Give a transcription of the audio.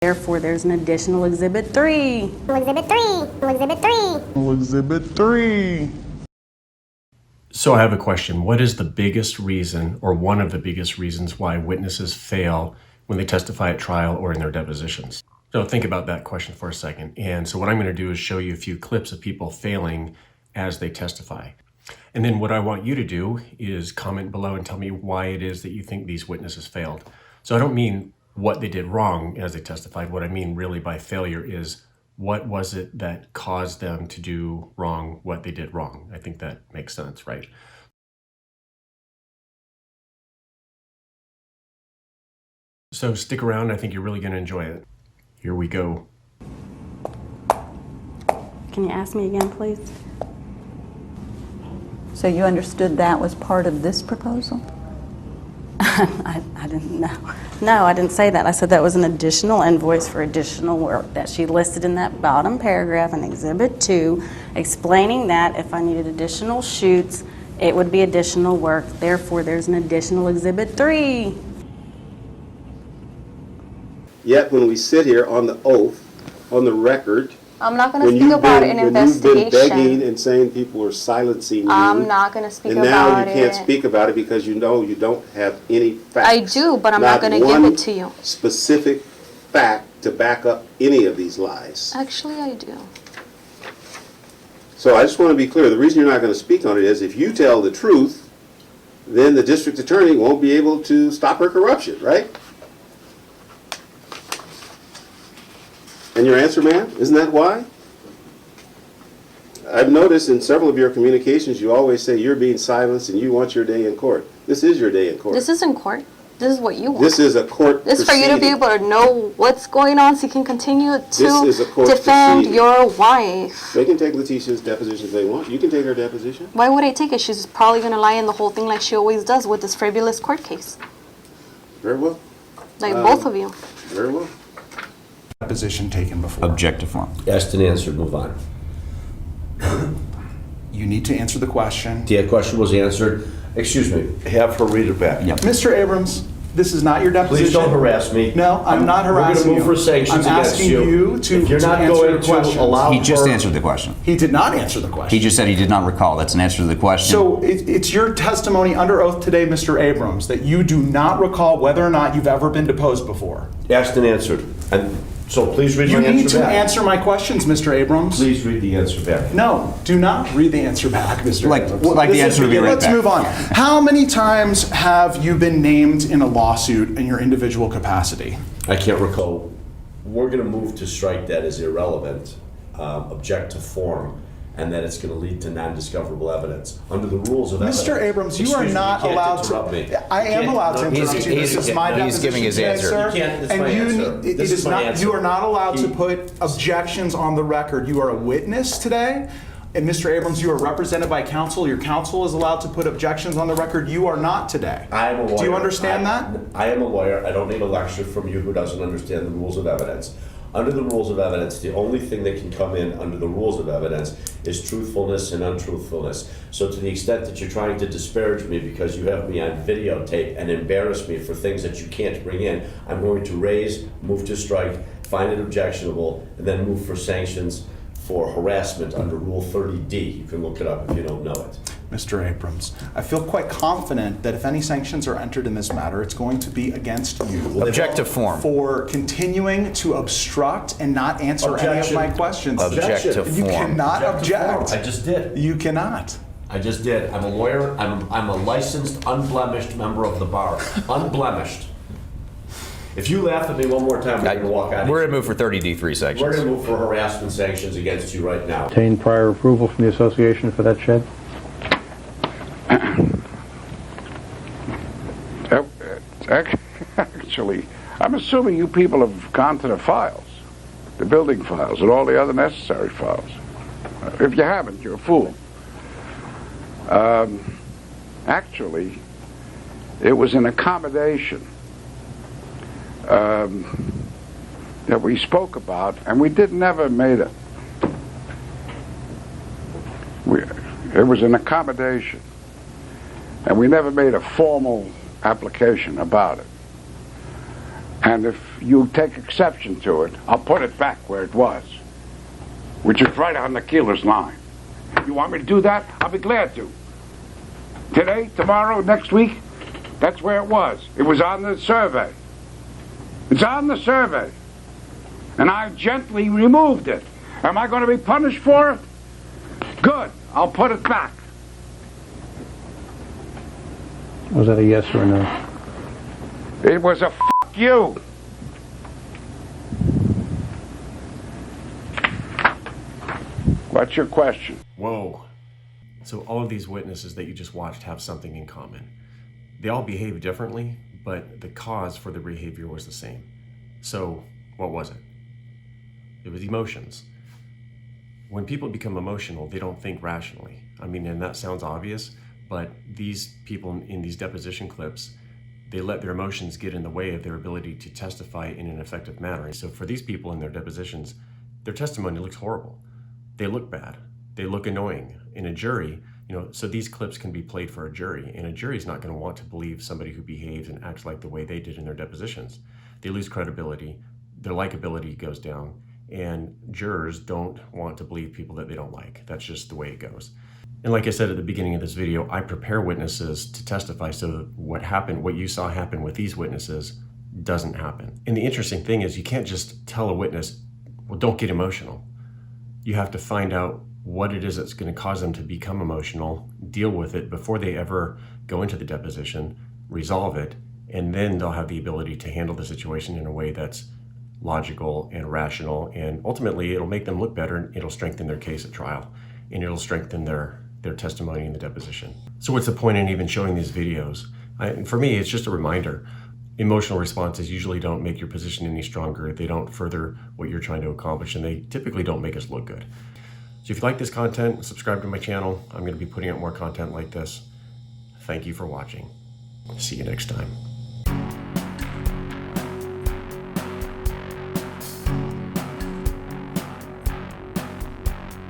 Therefore, there's an additional Exhibit 3. Exhibit 3. Exhibit 3. Exhibit 3. So I have a question. What is the biggest reason, or one of the biggest reasons, why witnesses fail when they testify at trial or in their depositions? So think about that question for a second. And so what I'm going to do is show you a few clips of people failing as they testify. And then what I want you to do is comment below and tell me why it is that you think these witnesses failed. So I don't mean what they did wrong as they testified. What I mean really by failure is what was it that caused them to do wrong what they did wrong. I think that makes sense, right? So stick around. I think you're really going to enjoy it. Here we go. Can you ask me again, please? So you understood that was part of this proposal? I didn't know. No, I didn't say that. I said that was an additional invoice for additional work that she listed in that bottom paragraph in Exhibit 2, explaining that if I needed additional shoots, it would be additional work. Therefore, there's an additional Exhibit 3. Yet when we sit here on the oath, on the record, I'm not going to speak about an investigation. When you've been begging and saying people are silencing you. I'm not going to speak about it. And now you can't speak about it because you know you don't have any facts. I do, but I'm not going to give it to you. Specific fact to back up any of these lies. Actually, I do. So I just want to be clear. The reason you're not going to speak on it is if you tell the truth, then the district attorney won't be able to stop her corruption, right? And your answer, ma'am, isn't that why? I've noticed in several of your communications you always say you're being silenced and you want your day in court. This is your day in court. This isn't court. This is what you want. This is a court This is for you to be able to know what's going on so you can continue to defend your wife. They can take Letitia's deposition if they want. You can take her deposition. Why would I take it? She's probably going to lie in the whole thing like she always does with this frivolous court case. Very well. Like both of you. Very well. Position taken before. Objective form. Asked and answered, move on. You need to answer the question. The question was answered. Excuse me, have her read it back. Yep. Mr. Abrams, this is not your deposition. Please don't harass me. No, I'm not harassing you. We're going to move for sanctions against you. I'm asking you to if you're not answer going the questions. to allow He just her, answered the question. He did not answer the question. He just said he did not recall. That's an answer to the question. So it's your testimony under oath today, Mr. Abrams, that you do not recall whether or not you've ever been deposed before. Asked and answered. And so please read my answer back. You need to answer my questions, Mr. Abrams. Please read the answer back. No, do not read the answer back, Mr. Abrams. Like the answer to be read Let's back. move on. How many times have you been named in a lawsuit in your individual capacity? I can't recall. We're going to move to strike that as irrelevant, object to form, and that it's going to lead to non-discoverable evidence. Under the rules of evidence. Mr. Abrams, you are not allowed to. I am allowed to interrupt you. This is my deposition. He's giving his today, answer. sir. You can't. It's And my you, answer. it This is is my not. answer. You are not allowed to put objections on the record. You are a witness today. And Mr. Abrams, you are represented by counsel. Your counsel is allowed to put objections on the record. You are not today. I am a lawyer. Do you understand that? I am a lawyer. I don't need a lecture from you who doesn't understand the rules of evidence. Under the rules of evidence, the only thing that can come in under the rules of evidence is truthfulness and untruthfulness. So to the extent that you're trying to disparage me because you have me on videotape and embarrass me for things that you can't bring in, I'm going to raise, move to strike, find it objectionable, and then move for sanctions for harassment under Rule 30D. You can look it up if you don't know it. Mr. Abrams, I feel quite confident that if any sanctions are entered in this matter, it's going to be against you. Objective form. For continuing to obstruct and not answer any of my questions. Objective You form. cannot Objective object. form. I just did. You cannot. I just did. I'm a lawyer. I'm a licensed, unblemished member of the bar. Unblemished. If you laugh at me one more time, we're going to walk out. We're going to move for 30D3 sections. We're going to move for harassment sanctions against you right now. Obtain prior approval from the association for that shed? Actually, I'm assuming you people have gone to the files, the building files, and all the other necessary files. If you haven't, you're a fool. Actually, it was an accommodation that we spoke about, and we never made it. It was an accommodation, and we never made a formal application about it. And if you take exception to it, I'll put it back where it was, which is right on the killer's line. You want me to do that? I'll be glad to. Today, tomorrow, next week, that's where it was. It was on the survey. It's on the survey. And I gently removed it. Am I going to be punished for it? Good. I'll put it back. Was that a yes or a no? It was a f*** you. What's your question? Whoa. So all of these witnesses that you just watched have something in common. They all behave differently, but the cause for the behavior was the same. So what was it? It was emotions. When people become emotional, they don't think rationally. I mean, and that sounds obvious, but these people in these deposition clips, they let their emotions get in the way of their ability to testify in an effective manner. So for these people in their depositions, their testimony looks horrible. They look bad. They look annoying. In a jury, so these clips can be played for a jury, and a jury is not going to want to believe somebody who behaves and acts like the way they did in their depositions. They lose credibility, their likability goes down, and jurors don't want to believe people that they don't like. That's just the way it goes. And like I said at the beginning of this video, I prepare witnesses to testify so that what you saw happen with these witnesses doesn't happen. And the interesting thing is you can't just tell a witness, well, don't get emotional. You have to find out what it is that's going to cause them to become emotional, deal with it before they ever go into the deposition, resolve it, and then they'll have the ability to handle the situation in a way that's logical and rational, and ultimately it'll make them look better, and it'll strengthen their case at trial, and it'll strengthen their testimony in the deposition. So what's the point in even showing these videos? For me, it's just a reminder. Emotional responses usually don't make your position any stronger. They don't further what you're trying to accomplish, and they typically don't make us look good. So if you like this content, subscribe to my channel. I'm going to be putting out more content like this. Thank you for watching. See you next time.